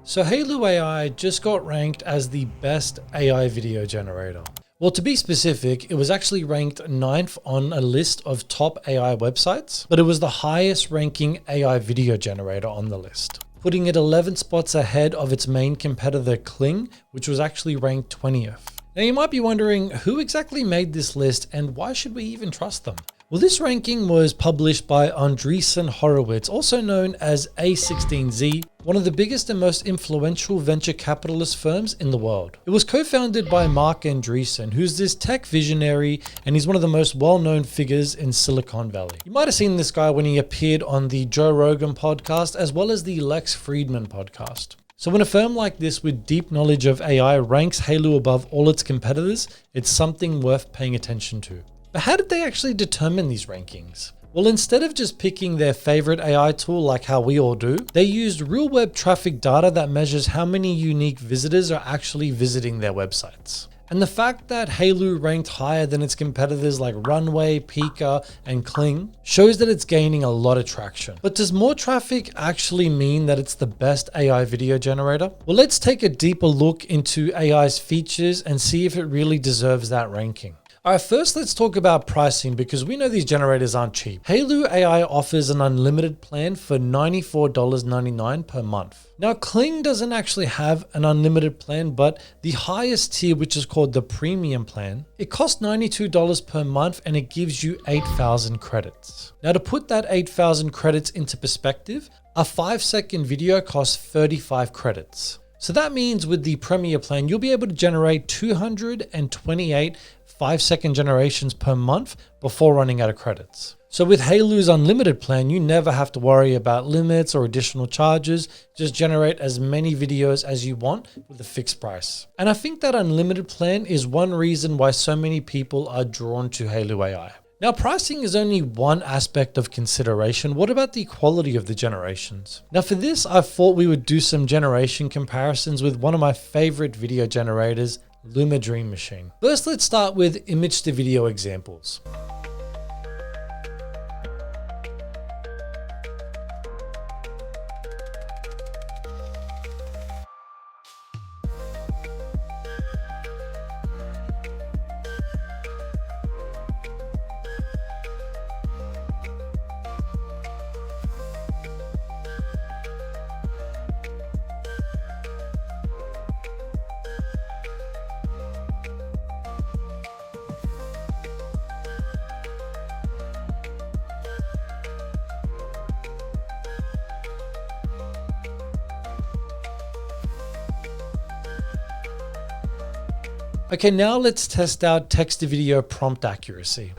So Hailuo AI just got ranked as the best AI video generator. Well, to be specific, it was actually ranked 9th on a list of top AI websites, but it was the highest ranking AI video generator on the list, putting it 11 spots ahead of its main competitor Kling, which was actually ranked 20th. Now you might be wondering who exactly made this list and why should we even trust them? Well, this ranking was published by Andreessen Horowitz, also known as A16Z, one of the biggest and most influential venture capitalist firms in the world. It was co-founded by Mark Andreessen, who's this tech visionary, and he's one of the most well-known figures in Silicon Valley. You might have seen this guy when he appeared on the Joe Rogan podcast, as well as the Lex Fridman podcast. So when a firm like this with deep knowledge of AI ranks Hailuo above all its competitors, it's something worth paying attention to. But how did they actually determine these rankings? Well, instead of just picking their favorite AI tool like how we all do, they used real web traffic data that measures how many unique visitors are actually visiting their websites. And the fact that Hailuo ranked higher than its competitors like Runway, Pika, and Kling shows that it's gaining a lot of traction. But does more traffic actually mean that it's the best AI video generator? Well, let's take a deeper look into AI's features and see if it really deserves that ranking. Alright, first let's talk about pricing because we know these generators aren't cheap. Hailuo AI offers an unlimited plan for $94.99 per month. Now Kling doesn't actually have an unlimited plan, but the highest tier, which is called the premium plan, it costs $92 per month and it gives you 8,000 credits. Now to put that 8,000 credits into perspective, a 5-second video costs 35 credits. So that means with the Premier plan, you'll be able to generate 228 5-second generations per month before running out of credits. So with Hailuo's unlimited plan, you never have to worry about limits or additional charges. Just generate as many videos as you want with a fixed price. And I think that unlimited plan is one reason why so many people are drawn to Hailuo AI. Now, pricing is only one aspect of consideration. What about the quality of the generations? Now for this, I thought we would do some generation comparisons with one of my favorite video generators, Luma Dream Machine. First, let's start with image to video examples. Okay, now let's test out text to video prompt accuracy.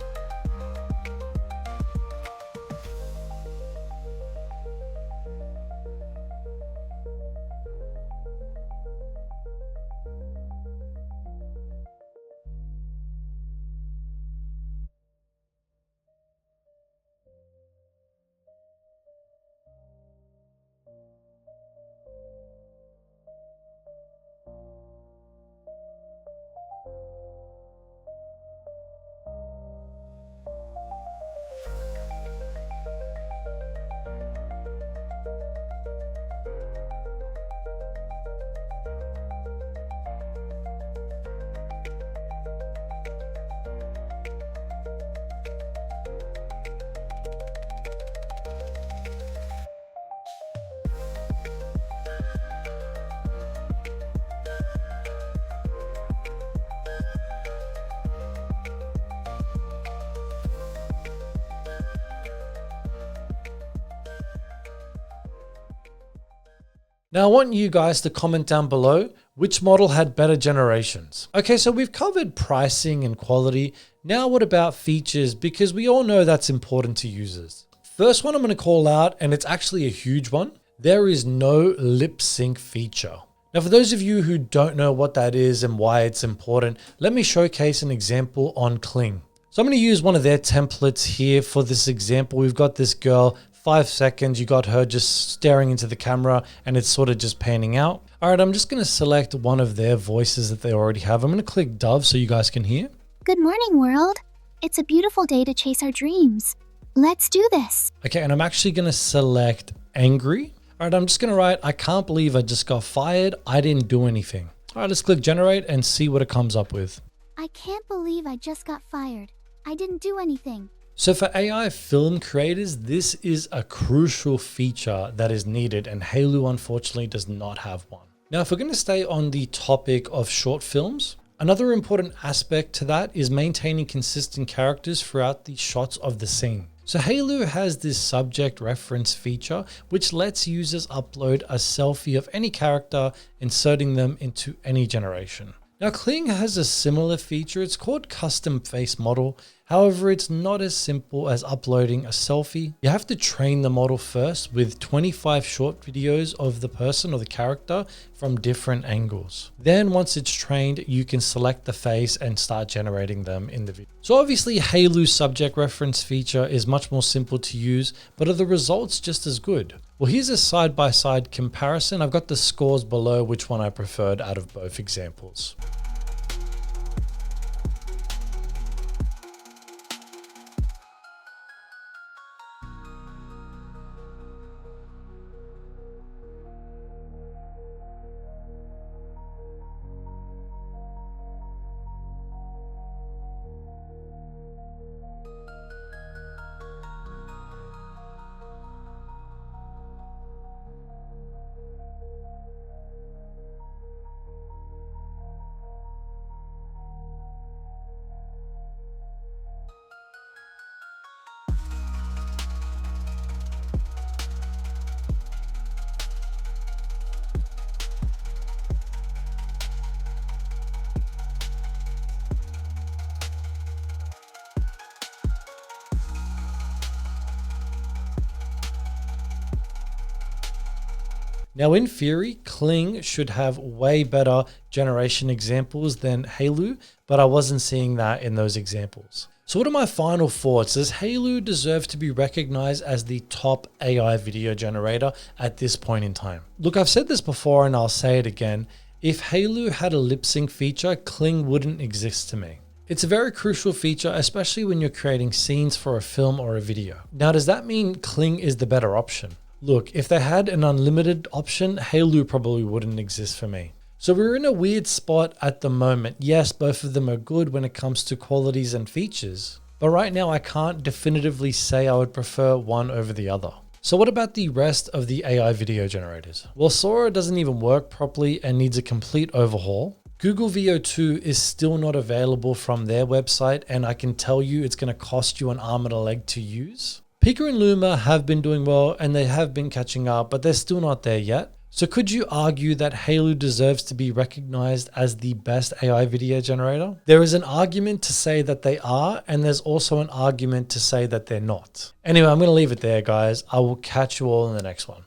Now I want you guys to comment down below which model had better generations. Okay, so we've covered pricing and quality. Now what about features? Because we all know that's important to users. First one I'm going to call out, and it's actually a huge one. There is no lip sync feature. Now for those of you who don't know what that is and why it's important, let me showcase an example on Kling. So I'm going to use one of their templates here for this example. We've got this girl, 5 seconds, you got her just staring into the camera and it's sort of just panning out. All right, I'm just going to select one of their voices that they already have. I'm going to click Dove so you guys can hear. Good morning, world. It's a beautiful day to chase our dreams. Let's do this. Okay, and I'm actually going to select Angry. All right, I'm just gonna write, I can't believe I just got fired. I didn't do anything. All right, let's click generate and see what it comes up with. I can't believe I just got fired. I didn't do anything. So for AI film creators, this is a crucial feature that is needed, and Hailuo unfortunately does not have one. Now, if we're going to stay on the topic of short films, another important aspect to that is maintaining consistent characters throughout the shots of the scene. So Hailuo has this subject reference feature, which lets users upload a selfie of any character, inserting them into any generation. Now, Kling has a similar feature. It's called custom face model. However, it's not as simple as uploading a selfie. You have to train the model first with 25 short videos of the person or the character from different angles. Then once it's trained, you can select the face and start generating them in the video. So obviously Hailuo's subject reference feature is much more simple to use, but are the results just as good? Well, here's a side-by-side comparison. I've got the scores below which one I preferred out of both examples. Now, in theory, Kling should have way better generation examples than Hailuo, but I wasn't seeing that in those examples. So what are my final thoughts? Does Hailuo deserve to be recognized as the top AI video generator at this point in time? Look, I've said this before and I'll say it again. If Hailuo had a lip sync feature, Kling wouldn't exist to me. It's a very crucial feature, especially when you're creating scenes for a film or a video. Now, does that mean Kling is the better option? Look, if they had an unlimited option, Hailuo probably wouldn't exist for me. So we're in a weird spot at the moment. Yes, both of them are good when it comes to qualities and features, but right now I can't definitively say I would prefer one over the other. So what about the rest of the AI video generators? Well, Sora doesn't even work properly and needs a complete overhaul. Google VO2 is still not available from their website, and I can tell you it's going to cost you an arm and a leg to use. Pika and Luma have been doing well and they have been catching up, but they're still not there yet. So could you argue that Hailuo deserves to be recognized as the best AI video generator? There is an argument to say that they are, and there's also an argument to say that they're not. Anyway, I'm going to leave it there, guys. I will catch you all in the next one.